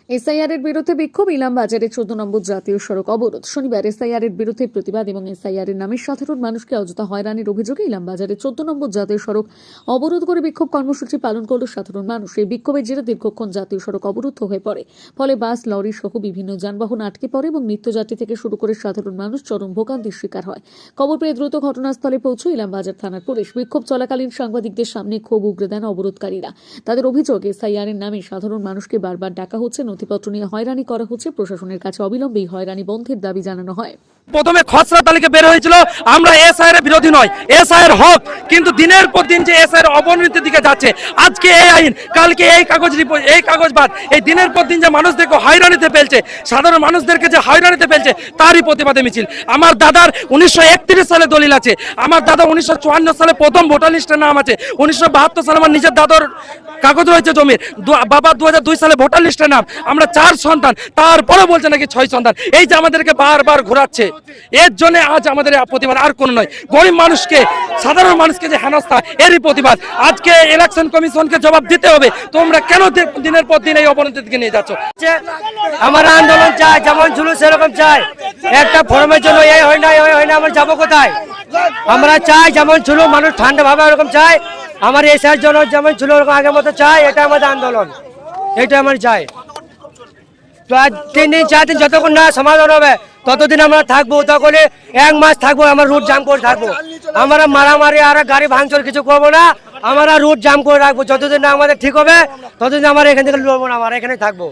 SIR এর বিরুদ্ধে বিক্ষোভ ইলামবাজারে 14 নম্বর জাতীয় সড়ক অবরোধ। শনিবার এসআইআর এর বিরুদ্ধে প্রতিবাদ এবং এসআইআর এর নামে সাধারণ মানুষকে অযথা হয়রানির অভিযোগে ইলামবাজারে 14 নম্বর জাতীয় সড়ক অবরোধ করে বিক্ষোভ কর্মসূচি পালন করল সাধারণ মানুষ। এই বিক্ষোভের জেরে দীর্ঘক্ষণ জাতীয় সড়ক অবরুদ্ধ হয়ে পড়ে। ফলে বাস, লরি সহ বিভিন্ন যানবাহন আটকে পড়ে এবং নিত্যযাত্রী থেকে শুরু করে সাধারণ মানুষ চরম ভোগান্তির শিকার হয়। খবর পেয়ে দ্রুত ঘটনাস্থলে পৌঁছে ইলামবাজার থানার পুলিশ। বিক্ষোভ চলাকালীন সাংবাদিকদের সামনে ক্ষোভ উগরে দেন অবরোধকারীরা। তাদের অভিযোগ, এসআইআর এর নামে সাধারণ মানুষকে বারবার ডাকা হচ্ছে, নথিপত্র নিয়ে হয়রানি করা হচ্ছে। প্রশাসনের কাছে অবিলম্বে হয়রানি বন্ধের দাবি জানানো হয়। প্রথমে খসড়া তালিকা বের হয়েছিল, আমরা এসআইআর বিরোধী নয়, এসআইআর হক, কিন্তু দিনের পর দিন যে এসআইআর অবনতির দিকে যাচ্ছে, আজকে এই আইন, কালকে এই কাগজ রিপোর্ট, এই কাগজবাদ, এই দিনের পর দিন যে মানুষদেরকে হয়রানিতে ফেলছে, সাধারণ মানুষদেরকে যে হয়রানিতে ফেলছে, তারই প্রতিবাদে মিছিল। আমার দাদার 1931 সালে দলিল আছে, আমার দাদা 1954 সালে প্রথম ভোটার লিস্টের নাম আছে, 1972 সালে আমার নিজের দাদার কাগজ রয়েছে জমির, বাবা 2002 সালে ভোটার লিস্টের নাম। আমরা 4 সন্তান, তারপরে বলছে নাকি 6 সন্তান। এই যে আমাদেরকে বারবার ঘোরাচ্ছে, এর জন্য আজ আমাদের প্রতিবাদ, আর কোনো নয়। গরিব মানুষকে, সাধারণ মানুষকে যে হেনস্থা, এরই প্রতিবাদ। আজকে ইলেকশন কমিশনকে জবাব দিতে হবে, তোমরা কেন দিনের পর দিন এই অবনতির দিকে নিয়ে যাচ্ছ। আমার আন্দোলন চাই, যেমন ছিল সেরকম চাই। একটা ফর্মের জন্য এই হয় না, ওই হয় না, আমরা যাবো কোথায়? আমরা চাই যেমন ছিল, মানুষ ঠান্ডা ভাবে ওরকম চাই। আমার এসআর জন্য যেমন ছিল ওরকম আগের মতো চাই। এটা আমাদের আন্দোলন, এটা আমার চাই। 3 দিন 4 দিন যতক্ষণ না সমাধান হবে ততদিন আমরা থাকবো। তখন 1 মাস থাকবো, আমরা রুট জাম করে থাকবো। আমরা মারামারি আর গাড়ি ভাঙচুর কিছু করবো না, আমরা রুট জাম করে রাখবো। যতদিন না আমাদের ঠিক হবে ততদিন আমরা এখান থেকে লড়বো না, আমরা এখানে থাকবো।